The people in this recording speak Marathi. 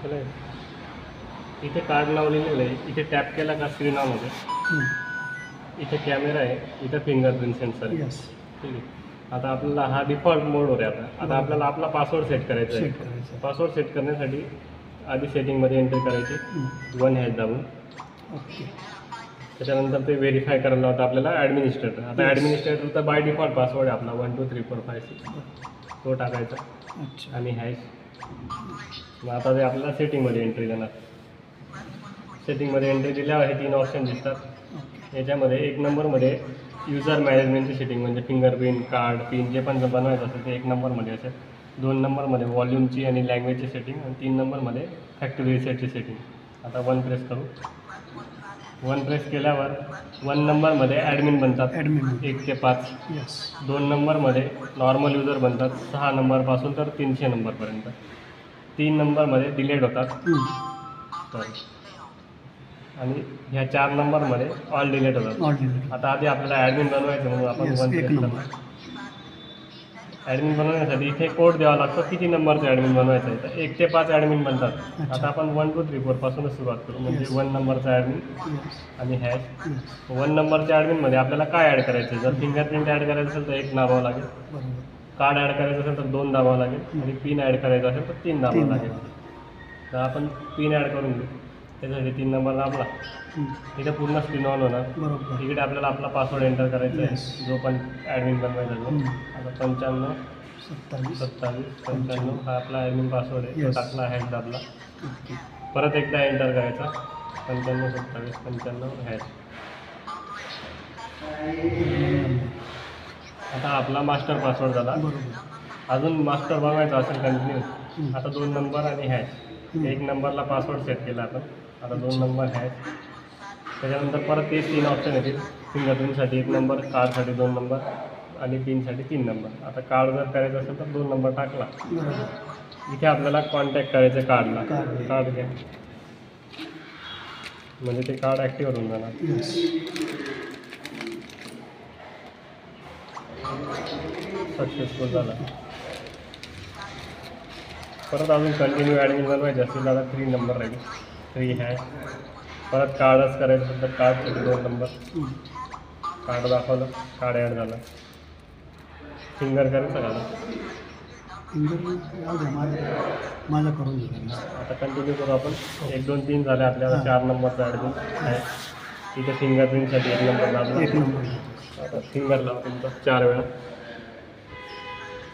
चला इथे कार्ड लावलेलं आहे. इथे टॅप केला का स्क्रीन ऑन होते. इथे कॅमेरा आहे, इथं फिंगरप्रिंट सेन्सर आहे. यस. ठीक आहे. आता आपल्याला हा डिफॉल्ट मोडवर आहे. आता आपल्याला आपला पासवर्ड सेट करायचा सेट आहे. करायचं. पासवर्ड सेट करण्यासाठी आधी सेटिंगमध्ये एंट्री करायची, 1 हॅश दाबून. ओके. त्याच्यानंतर ते व्हेरीफाय करायला होतं आपल्याला ॲडमिनिस्ट्रेटर. आता ॲडमिनिस्ट्रेटर तर बाय डिफॉल्ट पासवर्ड आहे आपला 1 2 3 4 5 6 तो टाकायचा अच्छा. आणि हॅश. मग आता ते आपल्याला सेटिंगमध्ये एंट्री देणार. सेटिंगमध्ये एंट्री दिल्यावर हे 3 ऑप्शन दिसतात. याच्यामध्ये 1 नंबरमध्ये युजर मॅनेजमेंटची सेटिंग म्हणजे फिंगरप्रिंट, कार्ड, पिन जे पण बनवायचं असेल ते 1 नंबरमध्ये असेल. 2 नंबरमध्ये व्हॉल्यूमची आणि लँग्वेजची सेटिंग आणि 3 नंबरमध्ये फॅक्टरी रिसेटची सेटिंग. आता 1 प्रेस करू. 1 प्रेस केल्यावर 1 नंबरमध्ये ॲडमिन बनतात ॲडमिन. 1 ते 5. यस. 2 नंबरमध्ये नॉर्मल युजर बनतात 6 नंबरपासून तर 300 नंबरपर्यंत. 3 नंबरमध्ये डिलेट होतात. सॉरी. आणि ह्या 4 नंबरमध्ये ऑल डिलेट होतात. ऑर्डिनरी. आता आधी आपल्याला ॲडमिन बनवायचं म्हणून आपण Yes, 1 एक प्रेस नंबर. करणार. ॲडमिन बनवण्यासाठी इथे कोड द्यावा लागतो किती नंबरचं ॲडमिन बनवायचं आहे. तर 1 ते 5 ॲडमिन बनतात. अच्छा. आता आपण 1 2 3 4 पासूनच सुरुवात करू. म्हणजे Yes. 1 नंबरचा ॲडमिन यस. आणि हॅश. यस. 1 नंबरच्या ॲडमिनमध्ये आपल्याला काय ॲड करायचं आहे. जर फिंगरप्रिंट ॲड करायचं असेल तर 1 दाबावं लागेल. बरोबर. कार्ड ॲड करायचं असेल तर 2 दाबावं लागेल. आणि पिन ॲड करायचं असेल तर 3 दाबावं लागेल. तर आपण पिन ॲड करून घेऊ. त्याच्यासाठी 3 नंबर दाबला. इथे पूर्ण स्क्रीन ऑन होणार. बरोबर. इकडे आपल्याला आपला पासवर्ड एंटर करायचा आहे Yes. जो पण ॲडमिन बनवायचा आहे. आता 95 27. 27 95 हा आपला ॲडमिन पासवर्ड आहे. तो Yes. टाकला, हॅश दाबला. ओके. परत एकदा एंटर करायचा 95 27 95 हॅश. आता आपला मास्टर पासवर्ड झाला. बरोबर. अजून मास्टर बनवायचा असेल कंटिन्यू. आता 2 नंबर आणि हॅश. 1 नंबरला पासवर्ड सेट केला आपण. आता 2 नंबर हॅश. त्याच्यानंतर परत तेच 3 ऑप्शन येतील. फिंगरप्रिंटसाठी 1 नंबर, कार्डसाठी 2 नंबर आणि पिनसाठी 3 नंबर. आता कार्ड जर करायचं असेल तर 2 नंबर टाकला. बरोबर. इथे आपल्याला कॉन्टॅक्ट करायचं कार्डला. कार्ड. कार्ड घ्या म्हणजे ते कार्ड ॲक्टिव्ह होऊन जाणार. यस. सक्सेसफुल झाला. परत अजून कंटिन्यू ॲडमिन बनवायचे असतील आता 3 नंबर राहील. 3 हॅश. परत कार्डच करायचं असेल तर कार्डसाठी 2 नंबर. कार्ड दाखवलं, कार्ड ॲड झालं. फिंगर करायचं झालं. फिंगर माझा करून घेऊ. आता कंटिन्यू करू आपण. 1 2 3 झाले आपल्याला 4 नंबरचा ॲडमिन आहे. इथे फिंगरप्रिंटसाठी 1 नंबर लागला. 1 नंबर. आता फिंगर लावा तुमचा 4 वेळा.